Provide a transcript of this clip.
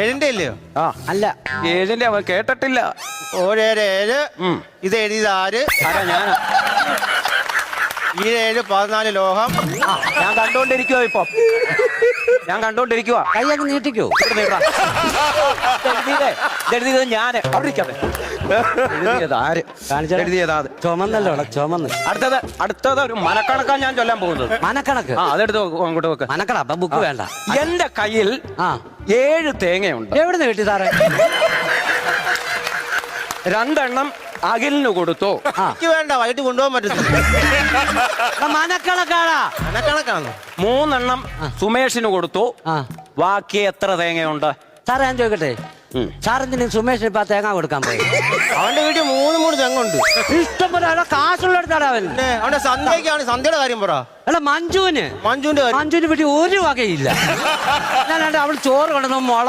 ഏഴിന്റെ ഇല്ലയോ? ആ അല്ല 7ന്റെ അവൻ കേട്ടിട്ടില്ല. 7 ഇത് എഴുതിയത് ആര്? ആരാ? ഞാനാ. ഈ 7 14 ലോഹം. ഞാൻ കണ്ടോണ്ടിരിക്കുവാ ഇപ്പൊ. ഞാൻ കണ്ടോണ്ടിരിക്കുവാ. കൈ അങ്ങ് നീട്ടിക്കോ. എഴുതിയത് ഞാന്. അവിടെ ഇരിക്കാതെ. എഴുതിയത് ആര്? എഴുതിയത് അത്. ചുമന്നല്ലോ ചുമന്ന്. അടുത്തത് ഒരു മനക്കണക്കാ ഞാൻ ചൊല്ലാൻ പോകുന്നത്. മനക്കണക്ക്. ആ അതെടുത്ത് അങ്ങോട്ട് വെക്ക്. മനക്കണ അപ്പൊ ബുക്ക് വേണ്ട. എന്റെ കയ്യിൽ 7 തേങ്ങയുണ്ട്. എവിടുന്ന് കിട്ടി സാറേ? 2 എണ്ണം അഖിലിന് കൊടുത്തു. എനിക്ക് വേണ്ട, വൈകിട്ട് കൊണ്ടുപോകാൻ പറ്റത്തില്ല. മനക്കണക്കാടാ. മനക്കണക്കാണോ? 3 എണ്ണം സുമേഷിന് കൊടുത്തു. ബാക്കി എത്ര തേങ്ങയുണ്ട്? സാറേ ഞാൻ ചോദിക്കട്ടെ, സാറെന്തിനും സുമേഷിന് ഇപ്പൊ തേങ്ങ കൊടുക്കാൻ പോയി? അവന്റെ വീട്ടിൽ 3 തെങ്ങുണ്ട്. ഇഷ്ടം പോലെ കാശുള്ളടുത്താണ് അവൻ. അവന്റെ സന്ധ്യക്കാണ്. സന്ധ്യയുടെ കാര്യം പറ. അല്ല മഞ്ജുവിന്റെ കാര്യം. വീട്ടിൽ ഒരു വകയില്ല. ഞാൻ അവൾ ചോറ് കൊണ്ടുവന്ന മുള